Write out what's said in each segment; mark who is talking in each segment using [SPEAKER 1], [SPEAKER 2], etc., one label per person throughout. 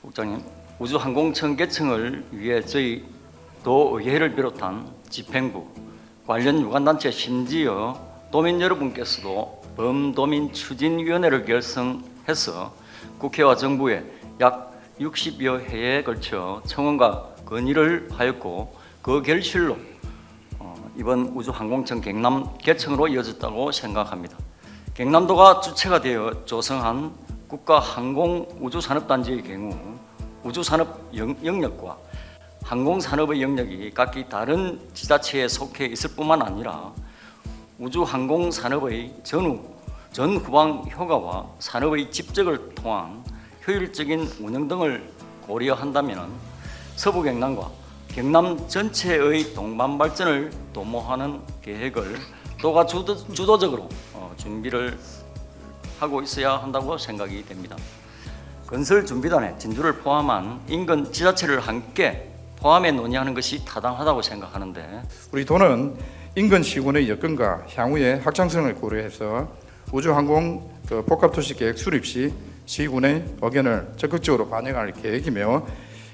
[SPEAKER 1] 국장님, 우주항공청 개청을 위해 저희 도의회를 비롯한 집행부, 관련 유관단체 심지어 도민 여러분께서도 범도민추진위원회를 결성해서 국회와 정부에 약 60여 회에 걸쳐 청원과 건의를 하였고 그 결실로 이번 우주항공청 경남 개청으로 이어졌다고 생각합니다. 경남도가 주체가 되어 조성한 국가항공우주산업단지의 경우 우주산업 영역과 항공산업의 영역이 각기 다른 지자체에 속해 있을 뿐만 아니라 우주항공산업의 전후방 효과와 산업의 집적을 통한 효율적인 운영 등을 고려한다면 서부 경남과 경남 전체의 동반 발전을 도모하는 계획을 도가 주도적으로 준비를 하고 있어야 한다고 생각이 됩니다. 건설 준비단에 진주를 포함한 인근 지자체를 함께 포함해 논의하는 것이 타당하다고 생각하는데,
[SPEAKER 2] 우리 도는 인근 시군의 여건과 향후의 확장성을 고려해서 우주항공 복합도시계획 수립 시 시군의 의견을 적극적으로 반영할 계획이며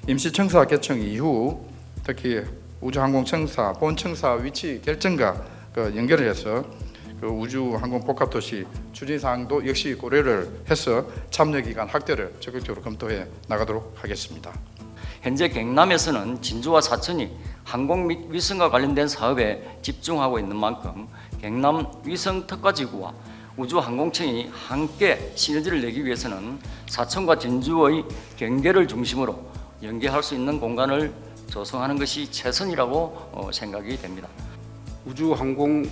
[SPEAKER 2] 임시청사 개청 이후 특히 우주항공청사 본청사 위치 결정과 연결을 해서 우주항공 복합도시 추진사항도 역시 고려를 해서 참여기간 확대를 적극적으로 검토해 나가도록 하겠습니다.
[SPEAKER 1] 현재 경남에서는 진주와 사천이 항공 및 위성과 관련된 사업에 집중하고 있는 만큼 경남 위성특화지구와 우주항공청이 함께 시너지를 내기 위해서는 사천과 진주의 경계를 중심으로 연계할 수 있는 공간을 조성하는 것이 최선이라고 생각이 됩니다.
[SPEAKER 3] 우주항공청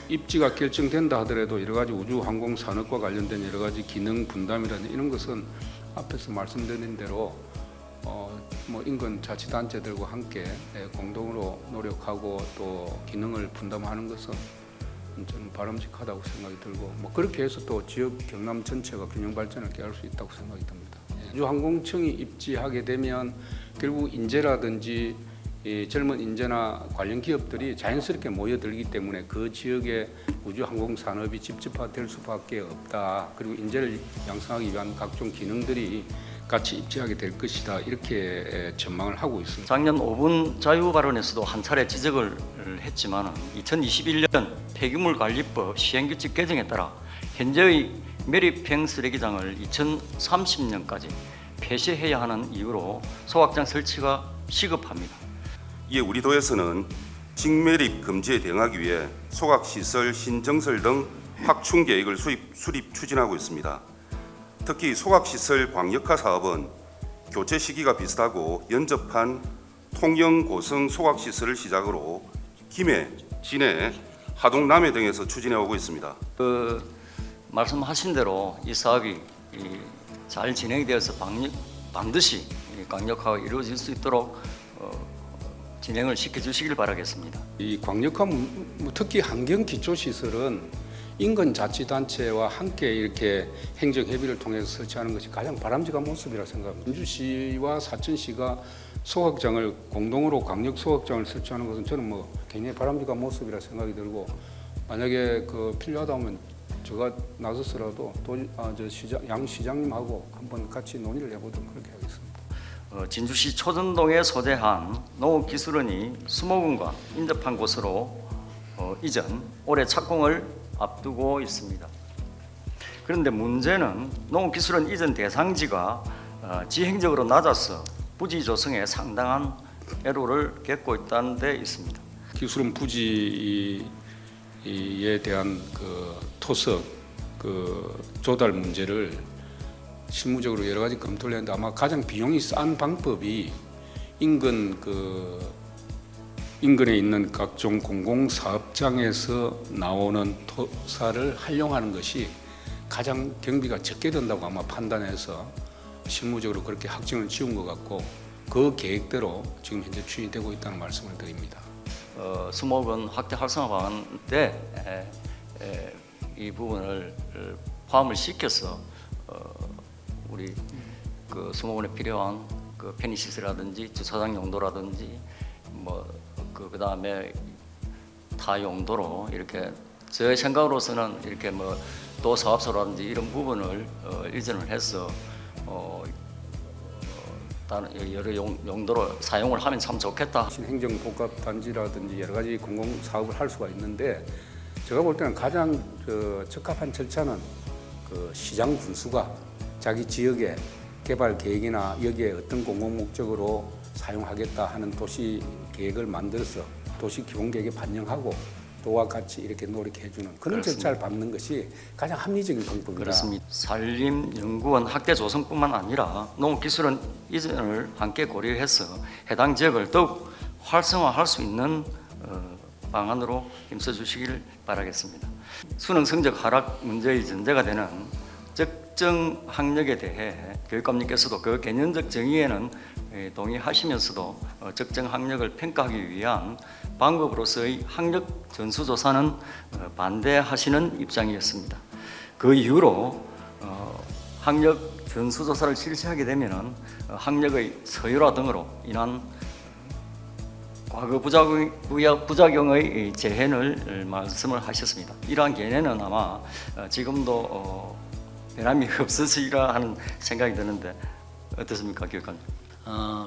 [SPEAKER 3] 입지가 결정된다 하더라도 여러 가지 우주항공 산업과 관련된 여러 가지 기능 분담이라든지 이런 것은 앞에서 말씀드린 대로 인근 자치단체들과 함께 공동으로 노력하고 또 기능을 분담하는 것은 저는 바람직하다고 생각이 들고 그렇게 해서 또 지역 경남 전체가 균형 발전을 꾀할 수 있다고 생각이 듭니다. 우주항공청이 입지하게 되면 결국 인재라든지 젊은 인재나 관련 기업들이 자연스럽게 모여들기 때문에 그 지역의 우주항공 산업이 집집화될 수밖에 없다. 그리고 인재를 양성하기 위한 각종 기능들이 같이 입지하게 될 것이다. 이렇게 전망을 하고 있습니다.
[SPEAKER 1] 작년 5분 자유발언에서도 한 차례 지적을 했지만 2021년 폐기물관리법 시행규칙 개정에 따라 현재의 매립형 쓰레기장을 2030년까지 폐쇄해야 하는 이유로 소각장 설치가 시급합니다.
[SPEAKER 4] 이에 우리 도에서는 직매립 금지에 대응하기 위해 소각시설 신정설 등 확충 계획을 수립 추진하고 있습니다. 특히 소각시설 광역화 사업은 교체 시기가 비슷하고 연접한 통영 고성 소각시설을 시작으로 김해, 진해, 하동, 남해 등에서 추진해 오고 있습니다.
[SPEAKER 1] 말씀하신 대로 이 사업이 잘 진행되어서 반드시 강력화가 이루어질 수 있도록 진행을 시켜주시길 바라겠습니다.
[SPEAKER 3] 이 광역화 특히 환경기초시설은 인근 자치단체와 함께 이렇게 행정협의를 통해서 설치하는 것이 가장 바람직한 모습이라 생각합니다. 진주시와 사천시가 소각장을 공동으로 광역 소각장을 설치하는 것은 저는 굉장히 바람직한 모습이라 생각이 들고 만약에 필요하다면 제가 나서서라도 양 시장님하고 한번 같이 논의를 해보도록 그렇게 하겠습니다.
[SPEAKER 1] 진주시 초전동에 소재한 농업기술원이 수목원과 인접한 곳으로 이전 올해 착공을 앞두고 있습니다. 그런데 문제는 농업기술원 이전 대상지가 지형적으로 낮아서 부지 조성에 상당한 애로를 겪고 있다는 데 있습니다.
[SPEAKER 3] 기술원 부지에 대한 토석 조달 문제를 실무적으로 여러 가지 검토를 했는데 아마 가장 비용이 싼 방법이 인근에 있는 각종 공공사업장에서 나오는 토사를 활용하는 것이 가장 경비가 적게 된다고 아마 판단해서 실무적으로 그렇게 확정을 지은 것 같고 그 계획대로 지금 현재 추진되고 있다는 말씀을 드립니다.
[SPEAKER 1] 수목원 확대 활성화 방안 때 이 부분을 포함을 시켜서 우리 수목원에 필요한 편의시설이라든지 주차장 용도라든지 그다음에 타 용도로 이렇게 제 생각으로서는 이렇게 별도 사업소라든지 이런 부분을 이전을 해서 다른 여러 용도로 사용을 하면 참 좋겠다.
[SPEAKER 3] 행정복합단지라든지 여러 가지 공공사업을 할 수가 있는데 제가 볼 때는 가장 적합한 절차는 그 시장 군수가 자기 지역의 개발 계획이나 여기에 어떤 공공 목적으로 사용하겠다 하는 도시 계획을 만들어서 도시 기본 계획에 반영하고 또와 같이 이렇게 노력해주는 그런 절차를 밟는 것이 가장 합리적인 방법이다.
[SPEAKER 1] 그렇습니다. 산림연구원 학대 조성뿐만 아니라 농업기술원 이전을 함께 고려해서 해당 지역을 더욱 활성화할 수 있는 방안으로 힘써 주시기를 바라겠습니다. 수능 성적 하락 문제의 전제가 되는 적정 학력에 대해 교육감님께서도 그 개념적 정의에는 동의하시면서도 적정 학력을 평가하기 위한 방법으로서의 학력 전수조사는 반대하시는 입장이었습니다. 그 이후로 학력 전수조사를 실시하게 되면 학력의 서열화 등으로 인한 과거 부작용의 재해를 말씀을 하셨습니다. 이러한 견해는 아마 지금도 변함이 없으시리라 하는 생각이 드는데 어떻습니까, 교육관님?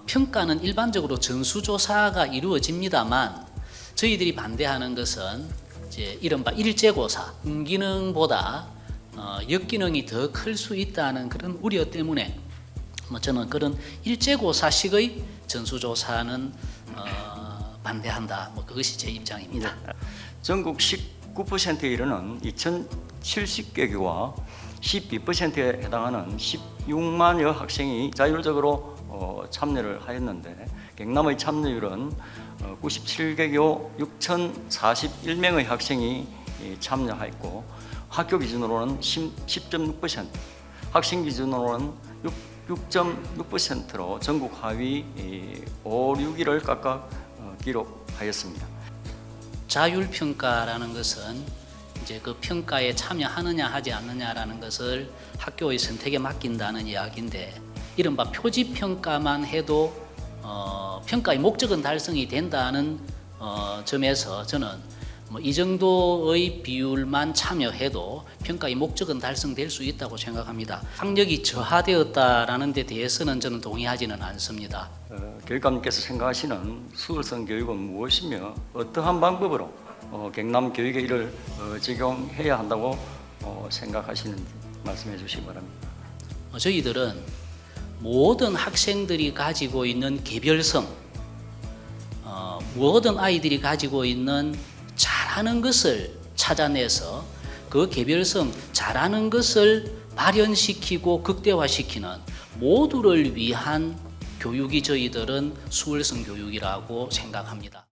[SPEAKER 5] 평가는 일반적으로 전수조사가 이루어집니다만 저희들이 반대하는 것은 이제 이른바 일제고사, 기능보다 역기능이 더 클 수 있다는 그런 우려 때문에 저는 그런 일제고사식의 전수조사는 반대한다. 그것이 제 입장입니다.
[SPEAKER 1] 전국 19%에 이르는 2,070개교와 12%에 해당하는 16만여 학생이 자율적으로 참여를 하였는데 경남의 참여율은 97개교 6,041명의 학생이 참여하였고 학교 기준으로는 10.6%, 학생 기준으로는 6.6%로 전국 하위 5, 6위를 각각 기록하였습니다.
[SPEAKER 5] 자율평가라는 것은 이제 그 평가에 참여하느냐 하지 않느냐라는 것을 학교의 선택에 맡긴다는 이야기인데 이른바 표지평가만 해도 평가의 목적은 달성이 된다는 점에서 저는 이 정도의 비율만 참여해도 평가의 목적은 달성될 수 있다고 생각합니다. 학력이 저하되었다라는 데 대해서는 저는 동의하지는 않습니다.
[SPEAKER 1] 교육감님께서 생각하시는 수월성 교육은 무엇이며 어떠한 방법으로 경남 교육에 이를 적용해야 한다고 생각하시는지 말씀해 주시기 바랍니다.
[SPEAKER 5] 저희들은 모든 학생들이 가지고 있는 개별성, 모든 아이들이 가지고 있는 잘하는 것을 찾아내서 그 개별성, 잘하는 것을 발현시키고 극대화시키는 모두를 위한 교육이 저희들은 수월성 교육이라고 생각합니다.